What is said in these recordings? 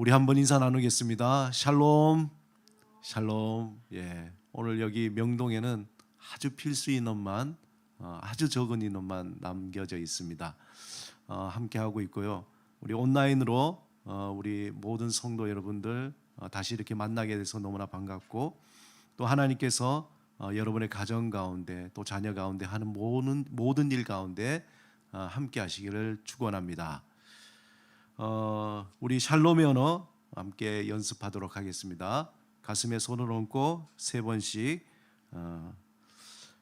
우리 한번 인사 나누겠습니다. 샬롬, 샬롬. 오늘 여기 명동에는 아주 필수 인원만, 아주 적은 인원만 남겨져 있습니다. 함께 하고 있고요. 우리 온라인으로 우리 모든 성도 여러분들 다시 이렇게 만나게 돼서 너무나 반갑고, 또 하나님께서 여러분의 가정 가운데 또 자녀 가운데 하는 모든 일 가운데 함께 하시기를 축원합니다. 우리 샬롬의 언어 함께 연습하도록 하겠습니다. 가슴에 손을 얹고 세 번씩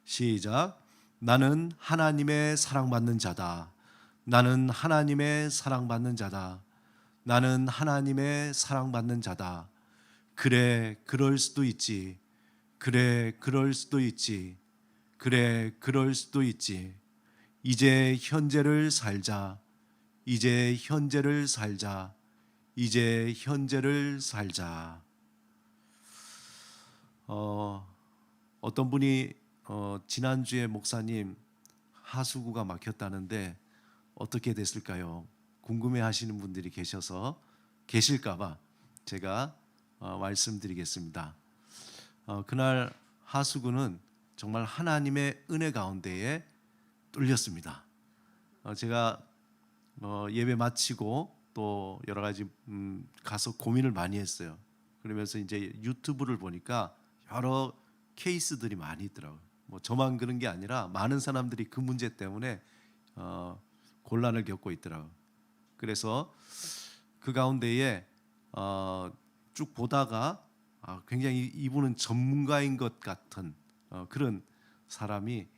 시작. 나는 하나님의 사랑받는 자다. 나는 하나님의 사랑받는 자다. 나는 하나님의 사랑받는 자다. 그래, 그럴 수도 있지. 그래, 그럴 수도 있지. 그래, 그럴 수도 있지. 이제 현재를 살자. 이제 현재를 살자. 이제 현재를 살자. 어떤 분이 지난주에 목사님 하수구가 막혔다는데 어떻게 됐을까요? 궁금해 하시는 분들이 계실까봐 제가 말씀드리겠습니다. 그날 하수구는 정말 하나님의 은혜 가운데에 뚫렸습니다. 제가 예배 마치고 또 여러 가지 가서 고민을 많이 했어요. 그러면서 이제 유튜브를 보니까 여러 케이스들이 많이 있더라고요. 뭐 저만 그런 게 아니라 많은 사람들이 그 문제 때문에 곤란을 겪고 있더라고요. 그래서 그 가운데에 쭉 보다가 굉장히 이분은 전문가인 것 같은 그런 사람이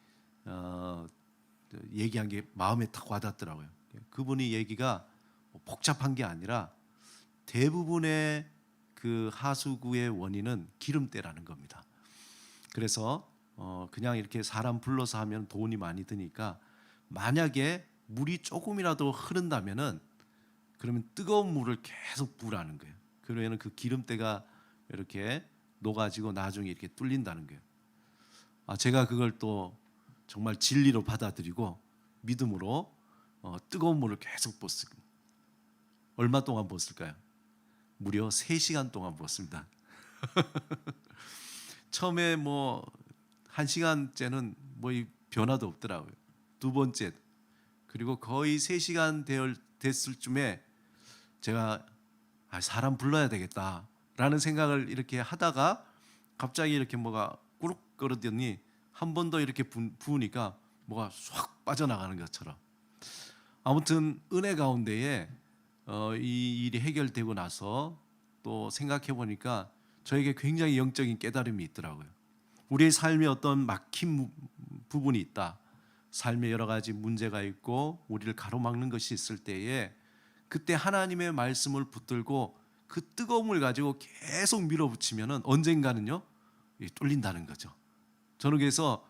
얘기한 게 마음에 딱 와닿더라고요. 그분이 얘기가 복잡한 게 아니라 대부분의 그 하수구의 원인은 기름때라는 겁니다. 그래서 그냥 이렇게 사람 불러서 하면 돈이 많이 드니까 만약에 물이 조금이라도 흐른다면은 그러면 뜨거운 물을 계속 부으라는 거예요. 그러면 그 기름때가 이렇게 녹아지고 나중에 이렇게 뚫린다는 거예요. 제가 그걸 또 정말 진리로 받아들이고 믿음으로 뜨거운 물을 계속 붓습니다. 얼마 동안 붓을까요? 무려 3시간 동안 부었습니다. 처음에 뭐 1시간째는 뭐 변화도 없더라고요. 두 번째, 그리고 거의 3시간 됐을 쯤에 제가 사람 불러야 되겠다라는 생각을 이렇게 하다가 갑자기 이렇게 뭐가 꾸룩 거리더니 한 번 더 이렇게 부으니까 뭐가 쏙 빠져나가는 것처럼. 아무튼 은혜 가운데에 이 일이 해결되고 나서 또 생각해 보니까 저에게 굉장히 영적인 깨달음이 있더라고요. 우리의 삶에 어떤 막힌 부분이 있다. 삶에 여러 가지 문제가 있고 우리를 가로막는 것이 있을 때에 그때 하나님의 말씀을 붙들고 그 뜨거움을 가지고 계속 밀어붙이면은 언젠가는요 뚫린다는 거죠. 저는 그래서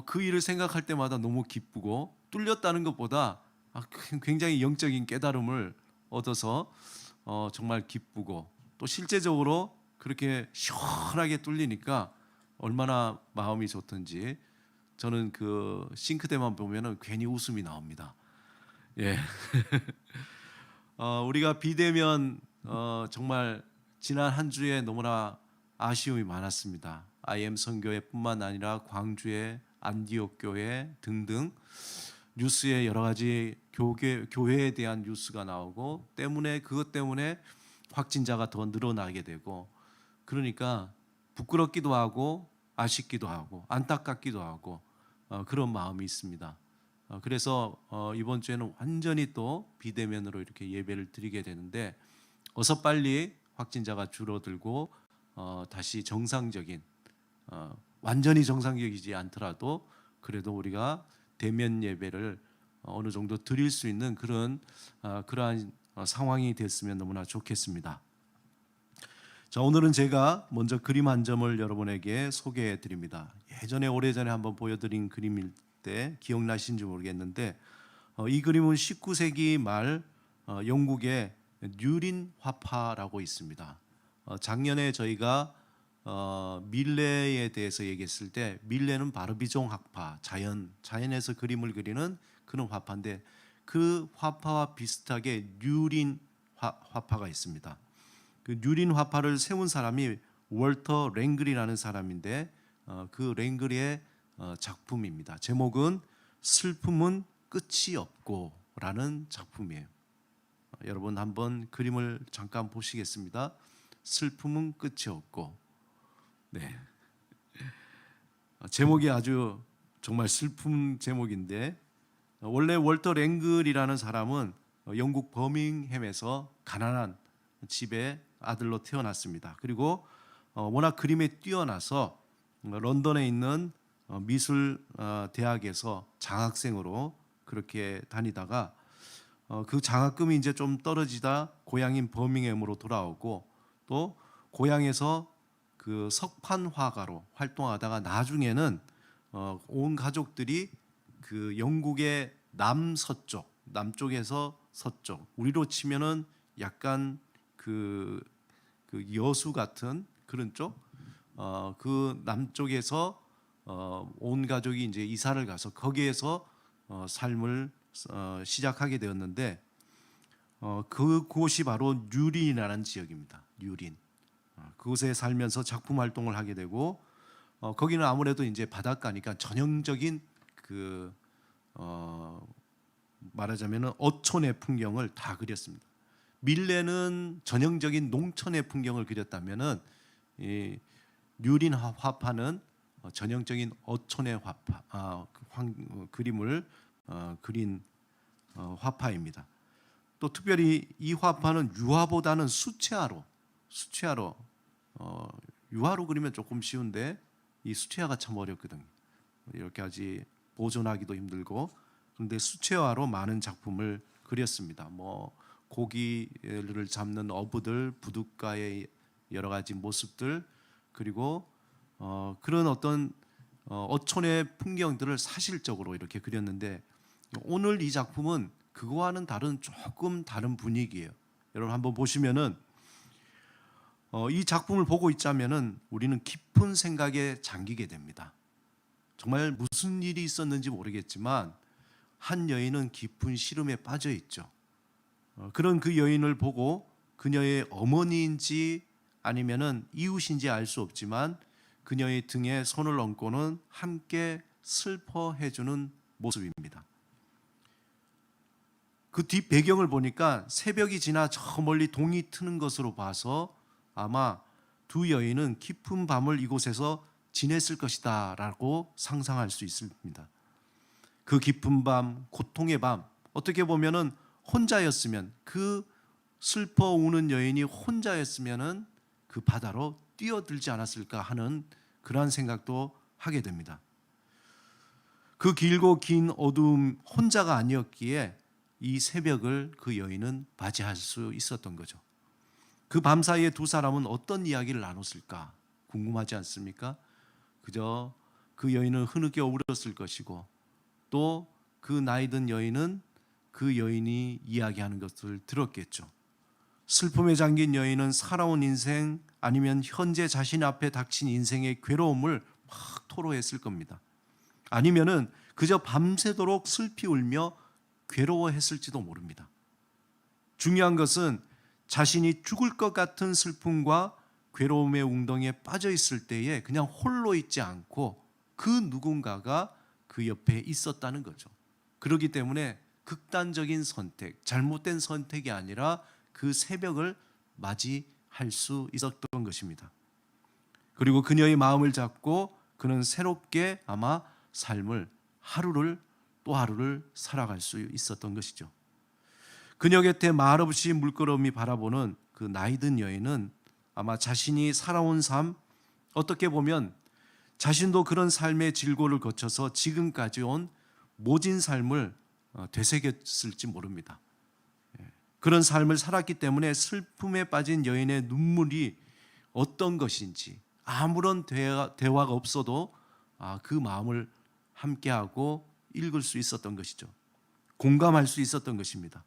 그 일을 생각할 때마다 너무 기쁘고 뚫렸다는 것보다 굉장히 영적인 깨달음을 얻어서 정말 기쁘고 또 실제적으로 그렇게 시원하게 뚫리니까 얼마나 마음이 좋던지 저는 그 싱크대만 보면은 괜히 웃음이 나옵니다. 예. 우리가 비대면 정말 지난 한 주에 너무나 아쉬움이 많았습니다. IM 선교회뿐만 아니라 광주의 안디옥 교회 등등 뉴스에 여러 가지 교회에 대한 뉴스가 나오고 그것 때문에 확진자가 더 늘어나게 되고 그러니까 부끄럽기도 하고 아쉽기도 하고 안타깝기도 하고 그런 마음이 있습니다. 그래서 이번 주에는 완전히 또 비대면으로 이렇게 예배를 드리게 되는데 어서 빨리 확진자가 줄어들고 다시 정상적인 완전히 정상적이지 않더라도 그래도 우리가 대면 예배를 어느 정도 드릴 수 있는 그러한 상황이 됐으면 너무나 좋겠습니다. 자, 오늘은 제가 먼저 그림 한 점을 여러분에게 소개해 드립니다. 예전에 오래전에 한번 보여드린 그림일 때 기억나신지 모르겠는데 이 그림은 19세기 말 영국의 뉴린 화파라고 있습니다. 작년에 저희가 밀레에 대해서 얘기했을 때 밀레는 바르비종 학파, 자연에서 그림을 그리는 그런 화파인데 그 화파와 비슷하게 뉴린 화파가 있습니다. 그 유린 화파를 세운 사람이 월터 랭글이라는 사람인데 그 랭글의 작품입니다. 제목은 슬픔은 끝이 없고라는 작품이에요. 여러분 한번 그림을 잠깐 보시겠습니다. 슬픔은 끝이 없고, 네. 제목이 아주 정말 슬픈 제목인데 원래 월터 랭글이라는 사람은 영국 버밍햄에서 가난한 집의 아들로 태어났습니다. 그리고 워낙 그림에 뛰어나서 런던에 있는 미술 대학에서 장학생으로 그렇게 다니다가 그 장학금이 이제 좀 떨어지다 고향인 버밍햄으로 돌아오고 또 고향에서 그 석판 화가로 활동하다가 나중에는 온 가족들이 그 영국의 남서쪽, 남쪽에서 서쪽, 우리로 치면은 약간 그 여수 같은 그런 쪽, 그 남쪽에서 온 가족이 이제 이사를 가서 거기에서 삶을 시작하게 되었는데 그곳이 바로 뉴린이라는 지역입니다. 뉴린. 그곳에 살면서 작품 활동을 하게 되고 거기는 아무래도 이제 바닷가니까 전형적인 그 말하자면은 어촌의 풍경을 다 그렸습니다. 밀레는 전형적인 농촌의 풍경을 그렸다면은 이 뉴린 화파는 전형적인 어촌의 그림을 그린 화파입니다. 또 특별히 이 화파는 유화보다는 수채화로 유화로 그리면 조금 쉬운데 이 수채화가 참 어렵거든요. 이렇게 아직 보존하기도 힘들고 그런데 수채화로 많은 작품을 그렸습니다. 뭐 고기를 잡는 어부들, 부둣가의 여러 가지 모습들 그리고 그런 어떤 어촌의 풍경들을 사실적으로 이렇게 그렸는데 오늘 이 작품은 그거와는 조금 다른 분위기예요. 여러분 한번 보시면은 이 작품을 보고 있자면은 우리는 깊은 생각에 잠기게 됩니다. 정말 무슨 일이 있었는지 모르겠지만 한 여인은 깊은 시름에 빠져 있죠. 그런 그 여인을 보고 그녀의 어머니인지 아니면은 이웃인지 알 수 없지만 그녀의 등에 손을 얹고는 함께 슬퍼해주는 모습입니다. 그 뒷 배경을 보니까 새벽이 지나 저 멀리 동이 트는 것으로 봐서 아마 두 여인은 깊은 밤을 이곳에서 지냈을 것이다 라고 상상할 수 있습니다. 그 깊은 밤, 고통의 밤, 어떻게 보면은 혼자였으면 그 슬퍼 우는 여인이 혼자였으면은 그 바다로 뛰어들지 않았을까 하는 그러한 생각도 하게 됩니다. 그 길고 긴 어두움 혼자가 아니었기에 이 새벽을 그 여인은 맞이할 수 있었던 거죠. 그 밤사이에 두 사람은 어떤 이야기를 나눴을까 궁금하지 않습니까? 그저 그 여인은 흐느껴 울었을 것이고 또 그 나이든 여인은 그 여인이 이야기하는 것을 들었겠죠. 슬픔에 잠긴 여인은 살아온 인생 아니면 현재 자신 앞에 닥친 인생의 괴로움을 막 토로했을 겁니다. 아니면은 그저 밤새도록 슬피 울며 괴로워했을지도 모릅니다. 중요한 것은 자신이 죽을 것 같은 슬픔과 괴로움의 웅덩이에 빠져 있을 때에 그냥 홀로 있지 않고 그 누군가가 그 옆에 있었다는 거죠. 그렇기 때문에 극단적인 선택, 잘못된 선택이 아니라 그 새벽을 맞이할 수 있었던 것입니다. 그리고 그녀의 마음을 잡고 그는 새롭게 아마 삶을 하루를 또 하루를 살아갈 수 있었던 것이죠. 그녀 곁에 말없이 물끄러미 바라보는 그 나이든 여인은 아마 자신이 살아온 삶, 어떻게 보면 자신도 그런 삶의 질고를 거쳐서 지금까지 온 모진 삶을 되새겼을지 모릅니다. 그런 삶을 살았기 때문에 슬픔에 빠진 여인의 눈물이 어떤 것인지 아무런 대화가 없어도 그 마음을 함께하고 읽을 수 있었던 것이죠. 공감할 수 있었던 것입니다.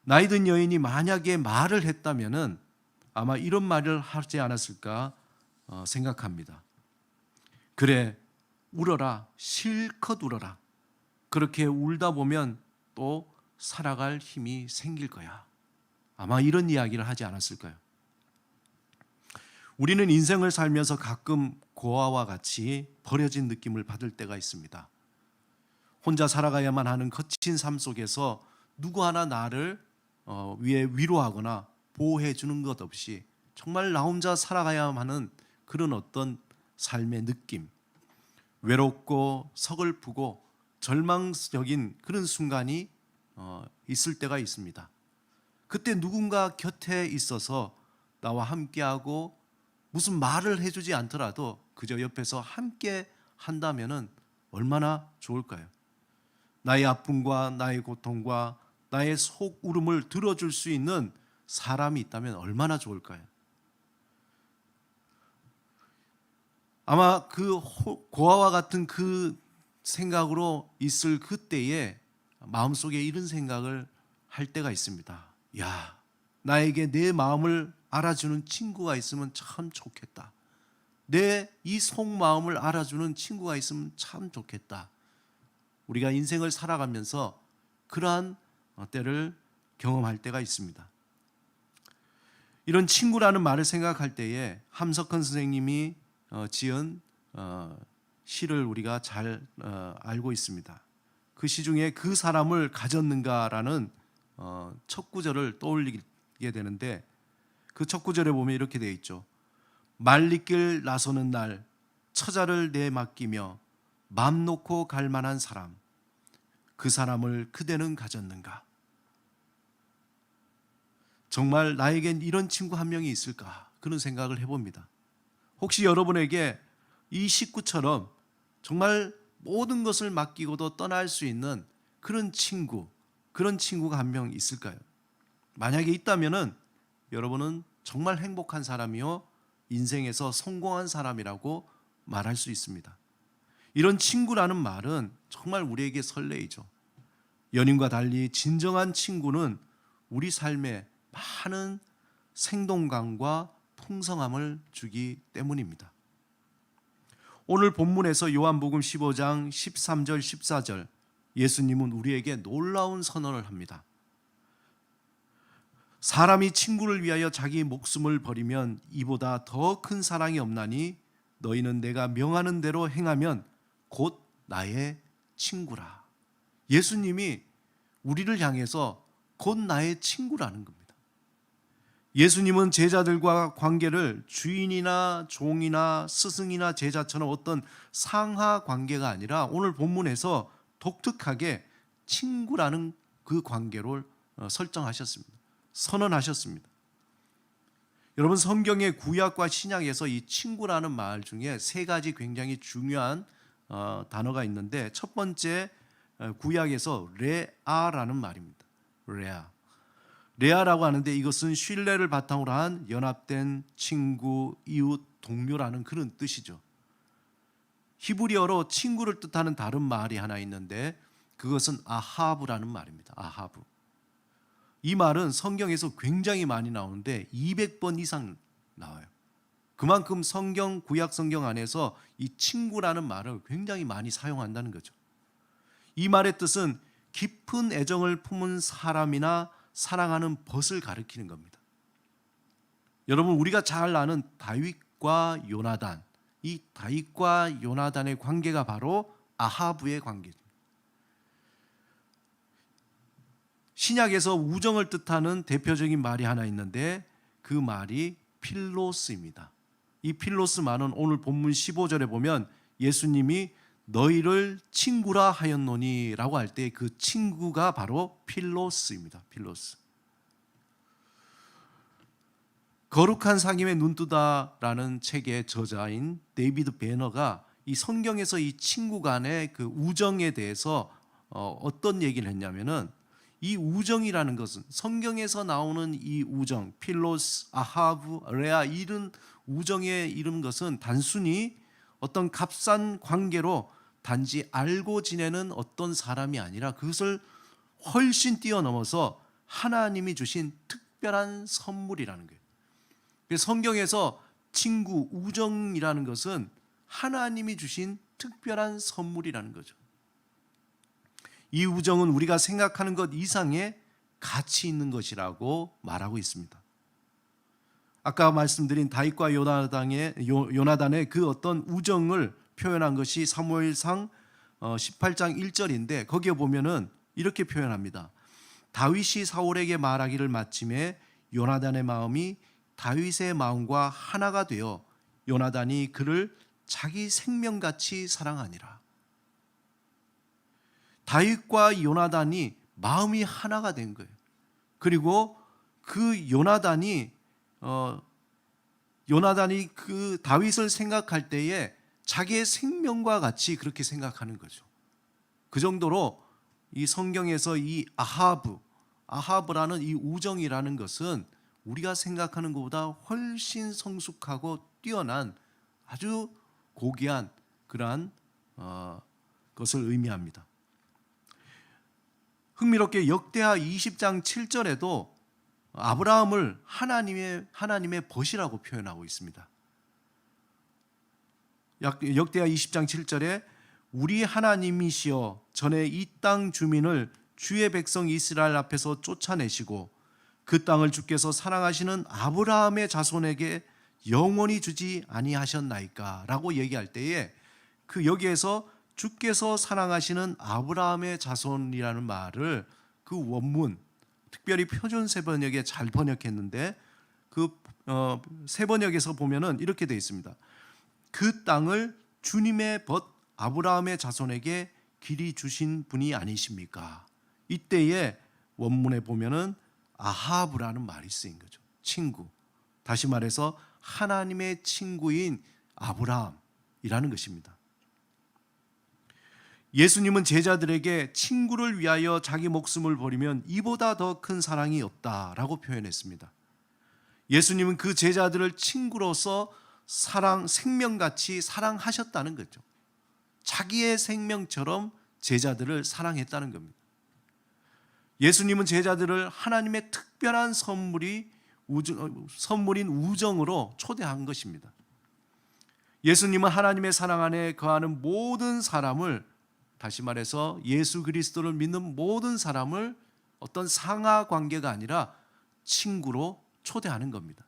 나이든 여인이 만약에 말을 했다면은 아마 이런 말을 하지 않았을까 생각합니다. 그래, 울어라. 실컷 울어라. 그렇게 울다 보면 또 살아갈 힘이 생길 거야. 아마 이런 이야기를 하지 않았을까요? 우리는 인생을 살면서 가끔 고아와 같이 버려진 느낌을 받을 때가 있습니다. 혼자 살아가야만 하는 거친 삶 속에서 누구 하나 나를 위로하거나 보호해 주는 것 없이 정말 나 혼자 살아가야만 하는 그런 어떤 삶의 느낌, 외롭고 서글프고 절망적인 그런 순간이 있을 때가 있습니다. 그때 누군가 곁에 있어서 나와 함께하고 무슨 말을 해주지 않더라도 그저 옆에서 함께 한다면 얼마나 좋을까요? 나의 아픔과 나의 고통과 나의 속 울음을 들어줄 수 있는 사람이 있다면 얼마나 좋을까요? 아마 그 고아와 같은 그 생각으로 있을 그때에 마음속에 이런 생각을 할 때가 있습니다. 야, 나에게 내 마음을 알아주는 친구가 있으면 참 좋겠다. 내 이 속마음을 알아주는 친구가 있으면 참 좋겠다. 우리가 인생을 살아가면서 그러한 때를 경험할 때가 있습니다. 이런 친구라는 말을 생각할 때에 함석헌 선생님이 지은 시를 우리가 잘 알고 있습니다. 그 시 중에 그 사람을 가졌는가라는 첫 구절을 떠올리게 되는데 그 첫 구절에 보면 이렇게 되어 있죠. 말리길 나서는 날 처자를 내 맡기며 맘 놓고 갈 만한 사람, 그 사람을 그대는 가졌는가? 정말 나에겐 이런 친구 한 명이 있을까? 그런 생각을 해봅니다. 혹시 여러분에게 이 식구처럼 정말 모든 것을 맡기고도 떠날 수 있는 그런 친구가 한 명 있을까요? 만약에 있다면은 여러분은 정말 행복한 사람이요, 인생에서 성공한 사람이라고 말할 수 있습니다. 이런 친구라는 말은 정말 우리에게 설레이죠. 연인과 달리 진정한 친구는 우리 삶에 많은 생동감과 풍성함을 주기 때문입니다. 오늘 본문에서 요한복음 15장 13절 14절 예수님은 우리에게 놀라운 선언을 합니다. 사람이 친구를 위하여 자기 목숨을 버리면 이보다 더 큰 사랑이 없나니 너희는 내가 명하는 대로 행하면 곧 나의 친구라. 예수님이 우리를 향해서 곧 나의 친구라는 겁니다. 예수님은 제자들과 관계를 주인이나 종이나 스승이나 제자처럼 어떤 상하 관계가 아니라 오늘 본문에서 독특하게 친구라는 그 관계를 설정하셨습니다. 선언하셨습니다. 여러분, 성경의 구약과 신약에서 이 친구라는 말 중에 세 가지 굉장히 중요한 단어가 있는데 첫 번째 구약에서 레아라는 말입니다. 레아라고 하는데 이것은 신뢰를 바탕으로 한 연합된 친구, 이웃, 동료라는 그런 뜻이죠. 히브리어로 친구를 뜻하는 다른 말이 하나 있는데 그것은 아하브라는 말입니다. 아하브. 이 말은 성경에서 굉장히 많이 나오는데 200번 이상 나와요. 그만큼 구약 성경 안에서 이 친구라는 말을 굉장히 많이 사용한다는 거죠. 이 말의 뜻은 깊은 애정을 품은 사람이나 사랑하는 벗을 가리키는 겁니다. 여러분, 우리가 잘 아는 다윗과 요나단, 이 다윗과 요나단의 관계가 바로 아하브의 관계입니다. 신약에서 우정을 뜻하는 대표적인 말이 하나 있는데 그 말이 필로스입니다. 이 필로스 말은 오늘 본문 15절에 보면 예수님이 너희를 친구라 하였노니 라고 할 때 그 친구가 바로 필로스입니다. 필로스. 거룩한 사귐의 눈뜨다라는 책의 저자인 데이비드 베너가 이 성경에서 이 친구 간의 그 우정에 대해서 어떤 얘기를 했냐면은 이 우정이라는 것은 성경에서 나오는 이 우정, 필로스, 아하브, 레아 이런 우정에 이른 것은 단순히 어떤 값싼 관계로 단지 알고 지내는 어떤 사람이 아니라 그것을 훨씬 뛰어넘어서 하나님이 주신 특별한 선물이라는 거예요. 성경에서 친구, 우정이라는 것은 하나님이 주신 특별한 선물이라는 거죠. 이 우정은 우리가 생각하는 것 이상의 가치 있는 것이라고 말하고 있습니다. 아까 말씀드린 다윗과 요나단의 그 어떤 우정을 표현한 것이 사무엘상 18장 1절인데 거기에 보면은 이렇게 표현합니다. 다윗이 사울에게 말하기를 마침에 요나단의 마음이 다윗의 마음과 하나가 되어 요나단이 그를 자기 생명같이 사랑하니라. 다윗과 요나단이 마음이 하나가 된 거예요. 그리고 그 요나단이 그 다윗을 생각할 때에 자기의 생명과 같이 그렇게 생각하는 거죠. 그 정도로 이 성경에서 이 아하브라는 이 우정이라는 것은 우리가 생각하는 것보다 훨씬 성숙하고 뛰어난 아주 고귀한 그러한 것을 의미합니다. 흥미롭게 역대하 20장 7절에도 아브라함을 하나님의 벗이라고 표현하고 있습니다. 역대하 20장 7절에 우리 하나님이시여 전에 이 땅 주민을 주의 백성 이스라엘 앞에서 쫓아내시고 그 땅을 주께서 사랑하시는 아브라함의 자손에게 영원히 주지 아니하셨나이까 라고 얘기할 때에 그 여기에서 주께서 사랑하시는 아브라함의 자손이라는 말을 그 원문 특별히 표준 세번역에 잘 번역했는데 그 세번역에서 보면은 이렇게 되어 있습니다. 그 땅을 주님의 벗 아브라함의 자손에게 길이 주신 분이 아니십니까? 이때에 원문에 보면은 아하브라는 말이 쓰인 거죠. 친구. 다시 말해서 하나님의 친구인 아브라함이라는 것입니다. 예수님은 제자들에게 친구를 위하여 자기 목숨을 버리면 이보다 더 큰 사랑이 없다라고 표현했습니다. 예수님은 그 제자들을 친구로서 생명같이 사랑하셨다는 거죠. 자기의 생명처럼 제자들을 사랑했다는 겁니다. 예수님은 제자들을 하나님의 특별한 선물인 우정으로 초대한 것입니다. 예수님은 하나님의 사랑 안에 거하는 모든 사람을, 다시 말해서 예수 그리스도를 믿는 모든 사람을 어떤 상하 관계가 아니라 친구로 초대하는 겁니다.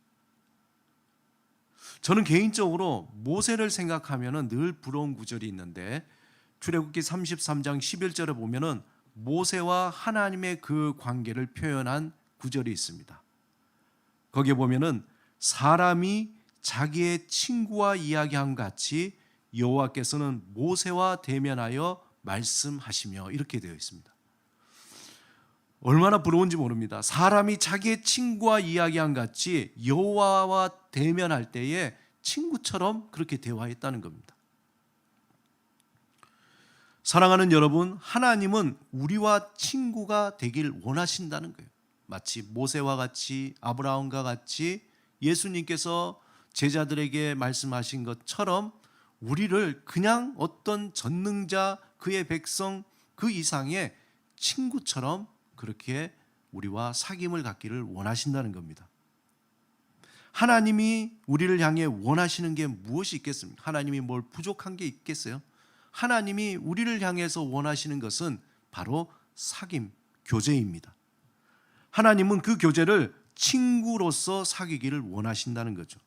저는 개인적으로 모세를 생각하면 늘 부러운 구절이 있는데 출애굽기 33장 11절에 보면은 모세와 하나님의 그 관계를 표현한 구절이 있습니다. 거기에 보면은 사람이 자기의 친구와 이야기한 같이 여호와께서는 모세와 대면하여 말씀하시며 이렇게 되어 있습니다. 얼마나 부러운지 모릅니다. 사람이 자기의 친구와 이야기한 같이 여호와와 대면할 때에 친구처럼 그렇게 대화했다는 겁니다. 사랑하는 여러분, 하나님은 우리와 친구가 되길 원하신다는 거예요. 마치 모세와 같이 아브라함과 같이 예수님께서 제자들에게 말씀하신 것처럼 우리를 그냥 어떤 전능자, 그의 백성, 그 이상의 친구처럼 그렇게 우리와 사귐을 갖기를 원하신다는 겁니다. 하나님이 우리를 향해 원하시는 게 무엇이 있겠습니까? 하나님이 뭘 부족한 게 있겠어요? 하나님이 우리를 향해서 원하시는 것은 바로 사귐, 교제입니다. 하나님은 그 교제를 친구로서 사귀기를 원하신다는 거죠.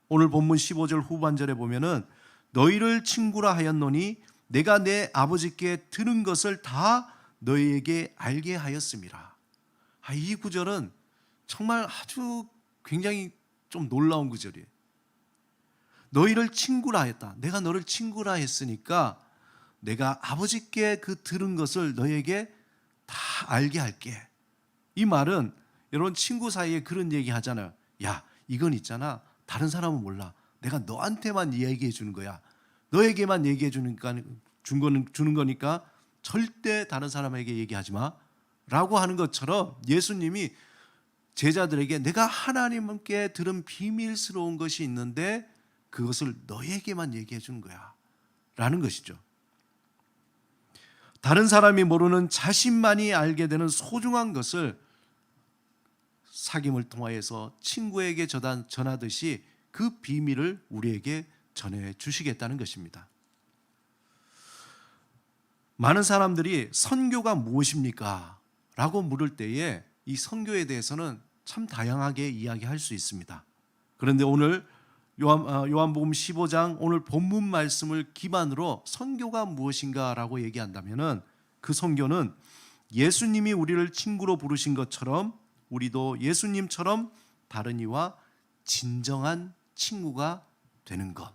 오늘 본문 15절 후반절에 보면은 너희를 친구라 하였노니 내가 내 아버지께 들은 것을 다 너희에게 알게 하였음이라. 이 구절은 정말 아주 굉장히 좀 놀라운 구절이에요. 너희를 친구라 했다. 내가 너를 친구라 했으니까 내가 아버지께 그 들은 것을 너희에게 다 알게 할게. 이 말은 여러분 친구 사이에 그런 얘기 하잖아요. 야, 이건 있잖아. 다른 사람은 몰라. 내가 너한테만 얘기해 주는 거야. 너에게만 얘기해 주는 거니까 절대 다른 사람에게 얘기하지 마. 라고 하는 것처럼 예수님이 제자들에게 내가 하나님께 들은 비밀스러운 것이 있는데 그것을 너에게만 얘기해 주는 거야. 라는 것이죠. 다른 사람이 모르는 자신만이 알게 되는 소중한 것을 사귐을 통하여서 친구에게 전하듯이 그 비밀을 우리에게 전해 주시겠다는 것입니다. 많은 사람들이 선교가 무엇입니까? 라고 물을 때에 이 선교에 대해서는 참 다양하게 이야기할 수 있습니다. 그런데 오늘 요한복음 15장 오늘 본문 말씀을 기반으로 선교가 무엇인가라고 얘기한다면은 그 선교는 예수님이 우리를 친구로 부르신 것처럼 우리도 예수님처럼 다른 이와 진정한 친구가 되는 것.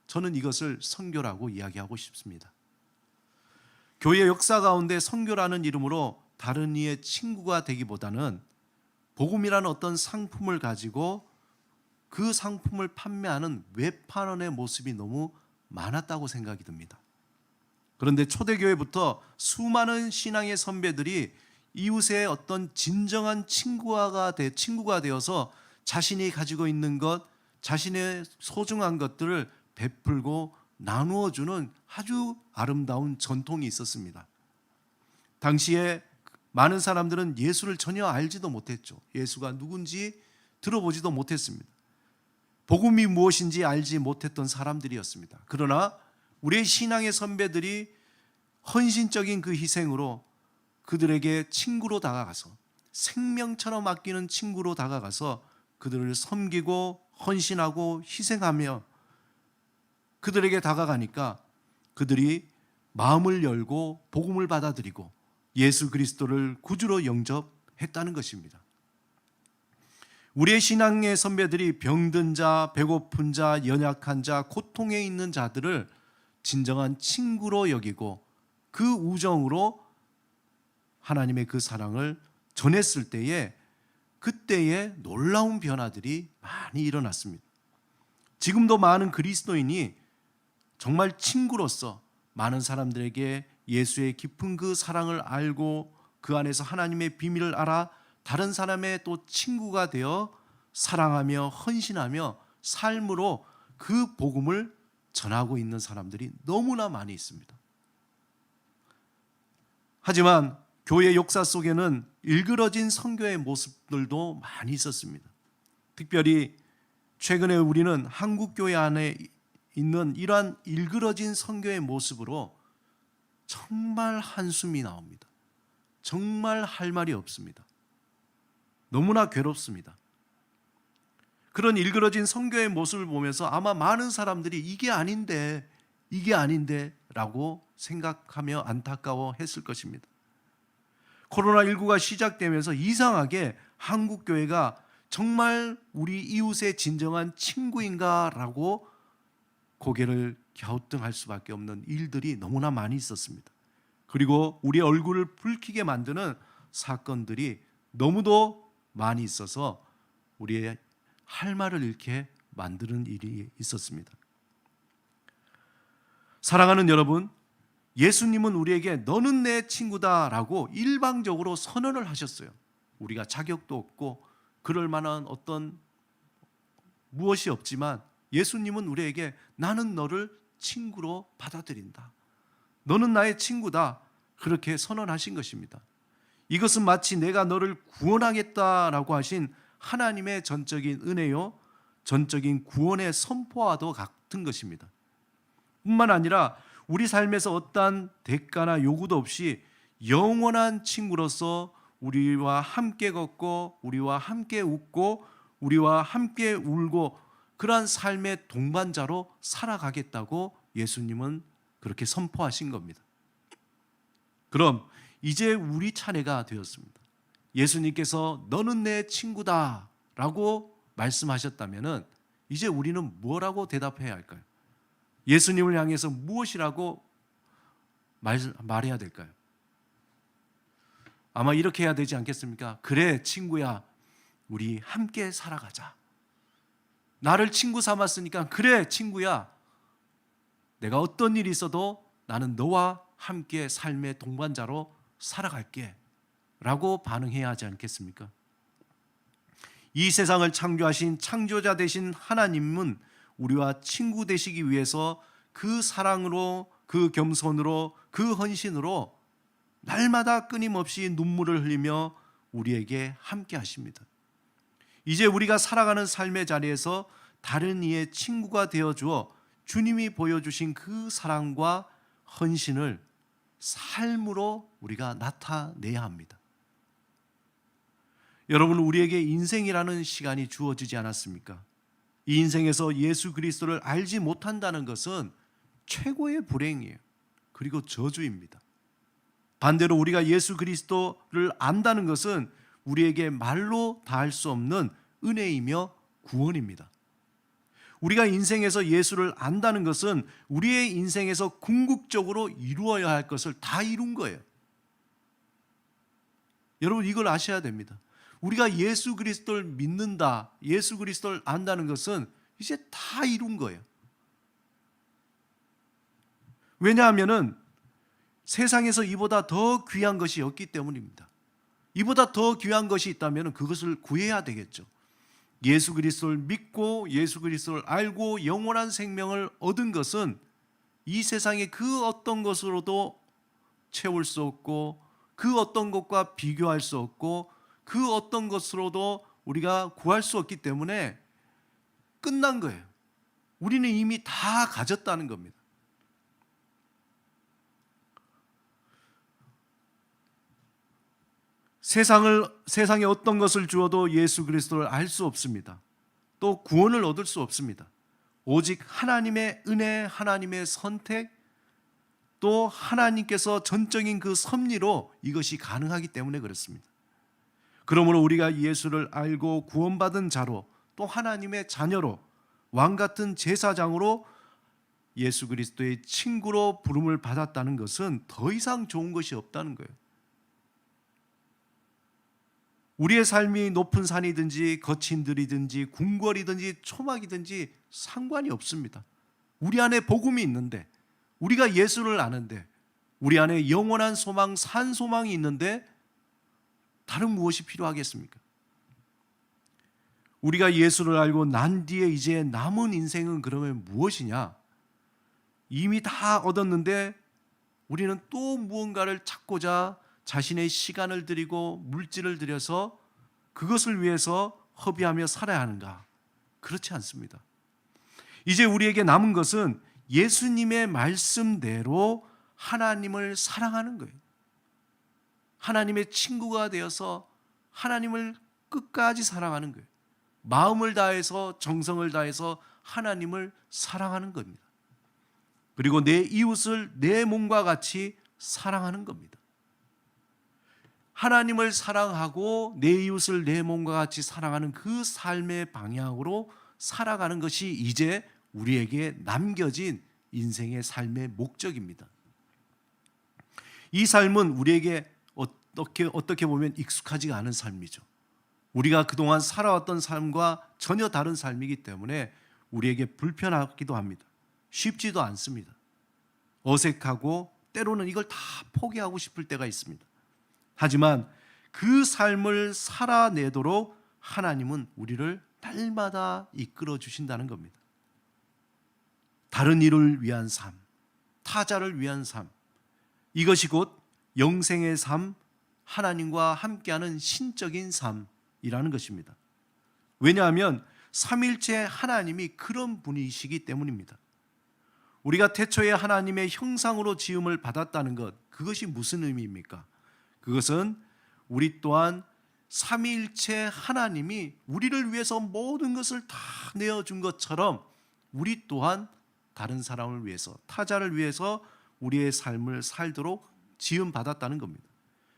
저는 이것을 선교라고 이야기하고 싶습니다. 교회 역사 가운데 선교라는 이름으로 다른 이의 친구가 되기보다는 복음이라는 어떤 상품을 가지고 그 상품을 판매하는 외판원의 모습이 너무 많았다고 생각이 듭니다. 그런데 초대교회부터 수많은 신앙의 선배들이 이웃의 어떤 진정한 친구가 되어서 자신이 가지고 있는 것, 자신의 소중한 것들을 베풀고 나누어주는 아주 아름다운 전통이 있었습니다. 당시에 많은 사람들은 예수를 전혀 알지도 못했죠. 예수가 누군지 들어보지도 못했습니다. 복음이 무엇인지 알지 못했던 사람들이었습니다. 그러나 우리의 신앙의 선배들이 헌신적인 그 희생으로 그들에게 친구로 다가가서 생명처럼 아끼는 친구로 다가가서 그들을 섬기고 헌신하고 희생하며 그들에게 다가가니까 그들이 마음을 열고 복음을 받아들이고 예수 그리스도를 구주로 영접했다는 것입니다. 우리의 신앙의 선배들이 병든 자, 배고픈 자, 연약한 자, 고통에 있는 자들을 진정한 친구로 여기고 그 우정으로 하나님의 그 사랑을 전했을 때에 그때의 놀라운 변화들이 많이 일어났습니다. 지금도 많은 그리스도인이 정말 친구로서 많은 사람들에게 예수의 깊은 그 사랑을 알고 그 안에서 하나님의 비밀을 알아 다른 사람의 또 친구가 되어 사랑하며 헌신하며 삶으로 그 복음을 전하고 있는 사람들이 너무나 많이 있습니다. 하지만 교회 역사 속에는 일그러진 선교의 모습들도 많이 있었습니다. 특별히 최근에 우리는 한국 교회 안에 있는 이러한 일그러진 선교의 모습으로 정말 한숨이 나옵니다. 정말 할 말이 없습니다. 너무나 괴롭습니다. 그런 일그러진 선교의 모습을 보면서 아마 많은 사람들이 이게 아닌데 라고 생각하며 안타까워했을 것입니다. 코로나19가 시작되면서 이상하게 한국교회가 정말 우리 이웃의 진정한 친구인가라고 고개를 갸우뚱할 수밖에 없는 일들이 너무나 많이 있었습니다. 그리고 우리 얼굴을 붉히게 만드는 사건들이 너무도 많이 있어서 우리의 할 말을 잃게 만드는 일이 있었습니다. 사랑하는 여러분, 예수님은 우리에게 너는 내 친구다라고 일방적으로 선언을 하셨어요. 우리가 자격도 없고 그럴 만한 어떤 무엇이 없지만 예수님은 우리에게 나는 너를 친구로 받아들인다. 너는 나의 친구다. 그렇게 선언하신 것입니다. 이것은 마치 내가 너를 구원하겠다라고 하신 하나님의 전적인 은혜요, 전적인 구원의 선포와도 같은 것입니다. 뿐만 아니라 우리 삶에서 어떠한 대가나 요구도 없이 영원한 친구로서 우리와 함께 걷고 우리와 함께 웃고 우리와 함께 울고 그러한 삶의 동반자로 살아가겠다고 예수님은 그렇게 선포하신 겁니다. 그럼 이제 우리 차례가 되었습니다. 예수님께서 너는 내 친구다 라고 말씀하셨다면 이제 우리는 뭐라고 대답해야 할까요? 예수님을 향해서 무엇이라고 말해야 될까요? 아마 이렇게 해야 되지 않겠습니까? 그래 친구야, 우리 함께 살아가자. 나를 친구 삼았으니까 그래 친구야, 내가 어떤 일이 있어도 나는 너와 함께 삶의 동반자로 살아갈게 라고 반응해야 하지 않겠습니까? 이 세상을 창조하신 창조자 되신 하나님은 우리와 친구 되시기 위해서 그 사랑으로, 그 겸손으로, 그 헌신으로 날마다 끊임없이 눈물을 흘리며 우리에게 함께 하십니다. 이제 우리가 살아가는 삶의 자리에서 다른 이의 친구가 되어주어 주님이 보여주신 그 사랑과 헌신을 삶으로 우리가 나타내야 합니다. 여러분, 우리에게 인생이라는 시간이 주어지지 않았습니까? 이 인생에서 예수 그리스도를 알지 못한다는 것은 최고의 불행이에요. 그리고 저주입니다. 반대로 우리가 예수 그리스도를 안다는 것은 우리에게 말로 다할 수 없는 은혜이며 구원입니다. 우리가 인생에서 예수를 안다는 것은 우리의 인생에서 궁극적으로 이루어야 할 것을 다 이룬 거예요. 여러분, 이걸 아셔야 됩니다. 우리가 예수 그리스도를 믿는다, 예수 그리스도를 안다는 것은 이제 다 이룬 거예요. 왜냐하면은 세상에서 이보다 더 귀한 것이 없기 때문입니다. 이보다 더 귀한 것이 있다면 그것을 구해야 되겠죠. 예수 그리스도를 믿고 예수 그리스도를 알고 영원한 생명을 얻은 것은 이 세상의 그 어떤 것으로도 채울 수 없고, 그 어떤 것과 비교할 수 없고, 그 어떤 것으로도 우리가 구할 수 없기 때문에 끝난 거예요. 우리는 이미 다 가졌다는 겁니다. 세상에 어떤 것을 주어도 예수 그리스도를 알 수 없습니다. 또 구원을 얻을 수 없습니다. 오직 하나님의 은혜, 하나님의 선택, 또 하나님께서 전적인 그 섭리로 이것이 가능하기 때문에 그렇습니다. 그러므로 우리가 예수를 알고 구원받은 자로, 또 하나님의 자녀로, 왕같은 제사장으로 예수 그리스도의 친구로 부름을 받았다는 것은 더 이상 좋은 것이 없다는 거예요. 우리의 삶이 높은 산이든지 거친 들이든지 궁궐이든지 초막이든지 상관이 없습니다. 우리 안에 복음이 있는데, 우리가 예수를 아는데, 우리 안에 영원한 소망, 산 소망이 있는데 다른 무엇이 필요하겠습니까? 우리가 예수를 알고 난 뒤에 이제 남은 인생은 그러면 무엇이냐? 이미 다 얻었는데 우리는 또 무언가를 찾고자 자신의 시간을 들이고 물질을 들여서 그것을 위해서 허비하며 살아야 하는가? 그렇지 않습니다. 이제 우리에게 남은 것은 예수님의 말씀대로 하나님을 사랑하는 거예요. 하나님의 친구가 되어서 하나님을 끝까지 사랑하는 거예요. 마음을 다해서, 정성을 다해서 하나님을 사랑하는 겁니다. 그리고 내 이웃을 내 몸과 같이 사랑하는 겁니다. 하나님을 사랑하고 내 이웃을 내 몸과 같이 사랑하는 그 삶의 방향으로 살아가는 것이 이제 우리에게 남겨진 인생의 삶의 목적입니다. 이 삶은 우리에게 어떻게 보면 익숙하지가 않은 삶이죠. 우리가 그동안 살아왔던 삶과 전혀 다른 삶이기 때문에 우리에게 불편하기도 합니다. 쉽지도 않습니다. 어색하고 때로는 이걸 다 포기하고 싶을 때가 있습니다. 하지만 그 삶을 살아내도록 하나님은 우리를 날마다 이끌어 주신다는 겁니다. 다른 이를 위한 삶, 타자를 위한 삶, 이것이 곧 영생의 삶, 하나님과 함께하는 신적인 삶이라는 것입니다. 왜냐하면 삼일체 하나님이 그런 분이시기 때문입니다. 우리가 태초에 하나님의 형상으로 지음을 받았다는 것, 그것이 무슨 의미입니까? 그것은 우리 또한 삼위일체 하나님이 우리를 위해서 모든 것을 다 내어준 것처럼 우리 또한 다른 사람을 위해서, 타자를 위해서 우리의 삶을 살도록 지음받았다는 겁니다.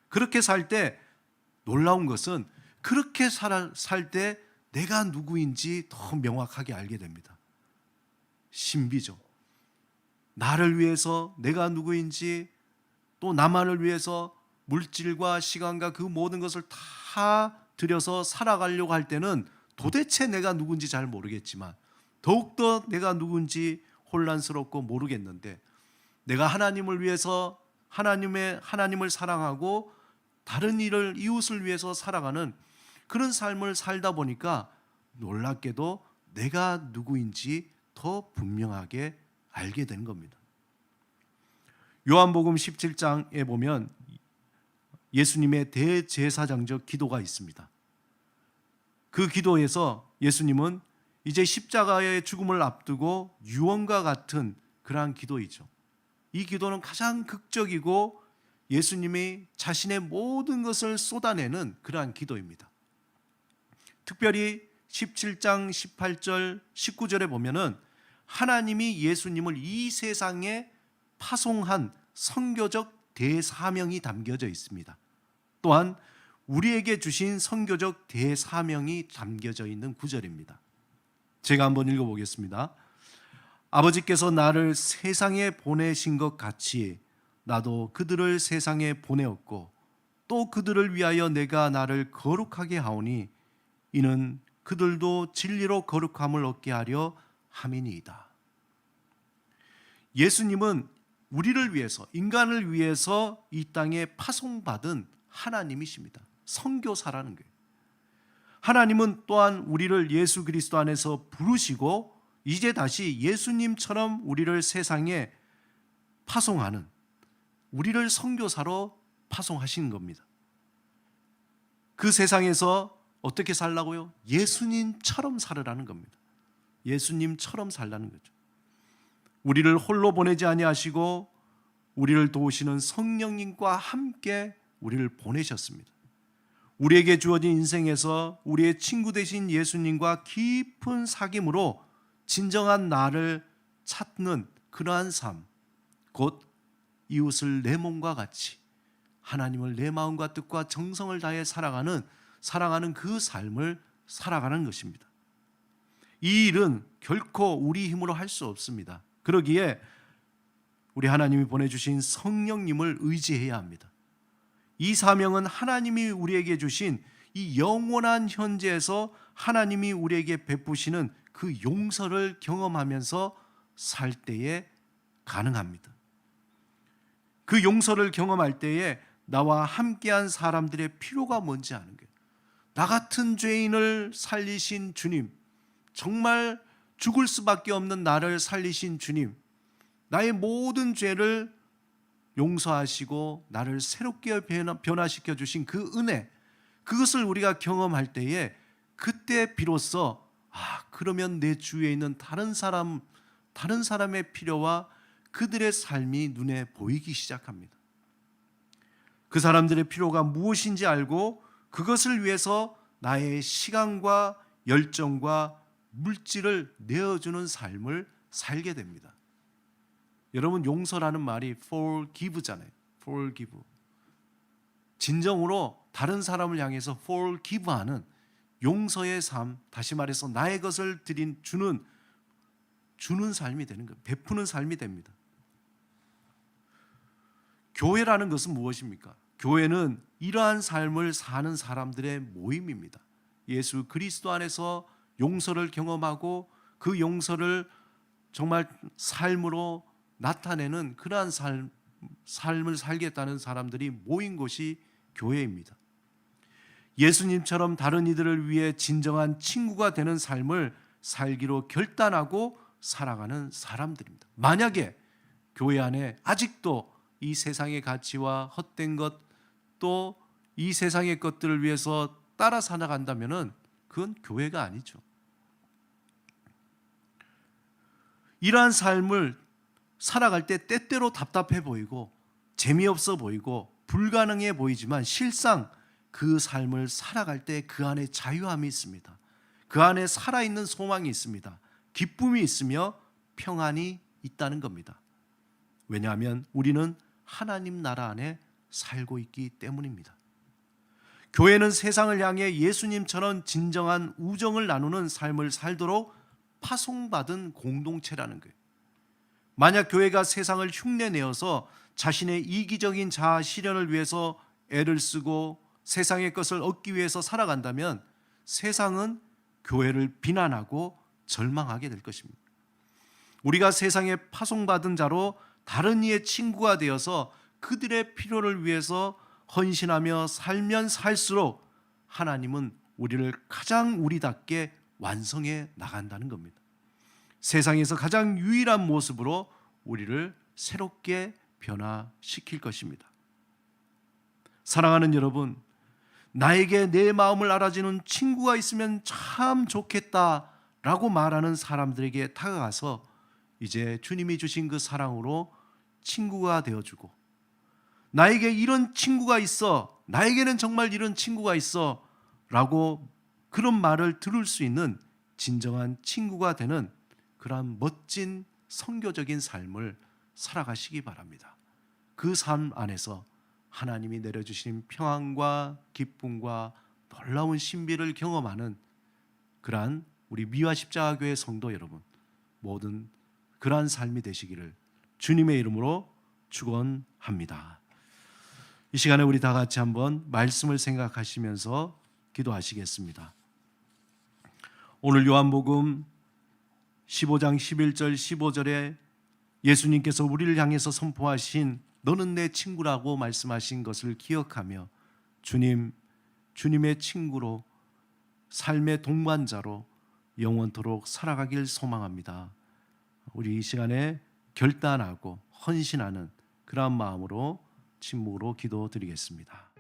그렇게 살 때 놀라운 것은 그렇게 살 때 내가 누구인지 더 명확하게 알게 됩니다. 신비죠. 나를 위해서 내가 누구인지, 또 나만을 위해서 물질과 시간과 그 모든 것을 다 들여서 살아가려고 할 때는 도대체 내가 누군지 잘 모르겠지만 더욱더 내가 누군지 혼란스럽고 모르겠는데, 내가 하나님을 위해서 하나님을 사랑하고 다른 일을, 이웃을 위해서 살아가는 그런 삶을 살다 보니까 놀랍게도 내가 누구인지 더 분명하게 알게 된 겁니다. 요한복음 17장에 보면 예수님의 대제사장적 기도가 있습니다. 그 기도에서 예수님은 이제 십자가의 죽음을 앞두고 유언과 같은 그러한 기도이죠. 이 기도는 가장 극적이고 예수님이 자신의 모든 것을 쏟아내는 그러한 기도입니다. 특별히 17장 18절 19절에 보면은 하나님이 예수님을 이 세상에 파송한 선교적 대사명이 담겨져 있습니다. 또한 우리에게 주신 선교적 대사명이 담겨져 있는 구절입니다. 제가 한번 읽어보겠습니다. 아버지께서 나를 세상에 보내신 것 같이 나도 그들을 세상에 보내었고 또 그들을 위하여 내가 나를 거룩하게 하오니 이는 그들도 진리로 거룩함을 얻게 하려 함이니이다. 예수님은 우리를 위해서, 인간을 위해서 이 땅에 파송받은 하나님이십니다. 선교사라는 거예요. 하나님은 또한 우리를 예수 그리스도 안에서 부르시고 이제 다시 예수님처럼 우리를 세상에 파송하는, 우리를 선교사로 파송하신 겁니다. 그 세상에서 어떻게 살라고요? 예수님처럼 살으라는 겁니다. 예수님처럼 살라는 거죠. 우리를 홀로 보내지 아니하시고 우리를 도우시는 성령님과 함께 우리를 보내셨습니다. 우리에게 주어진 인생에서 우리의 친구 되신 예수님과 깊은 사귐으로 진정한 나를 찾는 그러한 삶, 곧 이웃을 내 몸과 같이 하나님을 내 마음과 뜻과 정성을 다해 사랑하는 그 삶을 살아가는 것입니다. 이 일은 결코 우리 힘으로 할 수 없습니다. 그러기에 우리 하나님이 보내주신 성령님을 의지해야 합니다. 이 사명은 하나님이 우리에게 주신 이 영원한 현재에서 하나님이 우리에게 베푸시는 그 용서를 경험하면서 살 때에 가능합니다. 그 용서를 경험할 때에 나와 함께한 사람들의 필요가 뭔지 아는 거예요. 나 같은 죄인을 살리신 주님, 정말 죽을 수밖에 없는 나를 살리신 주님, 나의 모든 죄를 용서하시고 나를 새롭게 변화시켜 주신 그 은혜, 그것을 우리가 경험할 때에 그때 비로소 그러면 내 주위에 있는 다른 사람의 필요와 그들의 삶이 눈에 보이기 시작합니다. 그 사람들의 필요가 무엇인지 알고 그것을 위해서 나의 시간과 열정과 물질을 내어주는 삶을 살게 됩니다. 여러분, 용서라는 말이 forgive잖아요. forgive. 진정으로 다른 사람을 향해서 forgive하는 용서의 삶, 다시 말해서 나의 것을 주는 삶이 되는 거예요. 베푸는 삶이 됩니다. 교회라는 것은 무엇입니까? 교회는 이러한 삶을 사는 사람들의 모임입니다. 예수 그리스도 안에서 용서를 경험하고 그 용서를 정말 삶으로 나타내는 그러한 삶을 살겠다는 사람들이 모인 곳이 교회입니다. 예수님처럼 다른 이들을 위해 진정한 친구가 되는 삶을 살기로 결단하고 살아가는 사람들입니다. 만약에 교회 안에 아직도 이 세상의 가치와 헛된 것, 또 이 세상의 것들을 위해서 따라 살아간다면 그건 교회가 아니죠. 이러한 삶을 살아갈 때 때때로 답답해 보이고 재미없어 보이고 불가능해 보이지만 실상 그 삶을 살아갈 때 그 안에 자유함이 있습니다. 그 안에 살아있는 소망이 있습니다. 기쁨이 있으며 평안이 있다는 겁니다. 왜냐하면 우리는 하나님 나라 안에 살고 있기 때문입니다. 교회는 세상을 향해 예수님처럼 진정한 우정을 나누는 삶을 살도록 파송받은 공동체라는 거예요. 만약 교회가 세상을 흉내내어서 자신의 이기적인 자아 실현을 위해서 애를 쓰고 세상의 것을 얻기 위해서 살아간다면 세상은 교회를 비난하고 절망하게 될 것입니다. 우리가 세상에 파송받은 자로 다른 이의 친구가 되어서 그들의 필요를 위해서 헌신하며 살면 살수록 하나님은 우리를 가장 우리답게 완성해 나간다는 겁니다. 세상에서 가장 유일한 모습으로 우리를 새롭게 변화시킬 것입니다. 사랑하는 여러분, 나에게 내 마음을 알아주는 친구가 있으면 참 좋겠다라고 말하는 사람들에게 다가가서 이제 주님이 주신 그 사랑으로 친구가 되어주고, 나에게 이런 친구가 있어, 나에게는 정말 이런 친구가 있어 라고 그런 말을 들을 수 있는 진정한 친구가 되는 그러한 멋진 선교적인 삶을 살아가시기 바랍니다. 그 삶 안에서 하나님이 내려주신 평안과 기쁨과 놀라운 신비를 경험하는 그러한 우리 미화 십자가교회 성도 여러분, 모든 그러한 삶이 되시기를 주님의 이름으로 축원합니다. 이 시간에 우리 다 같이 한번 말씀을 생각하시면서 기도하시겠습니다. 오늘 요한복음 15장 11절 15절에 예수님께서 우리를 향해서 선포하신 너는 내 친구라고 말씀하신 것을 기억하며 주님의 친구로 삶의 동반자로 영원토록 살아가길 소망합니다. 우리 이 시간에 결단하고 헌신하는 그러한 마음으로 침묵으로 기도드리겠습니다.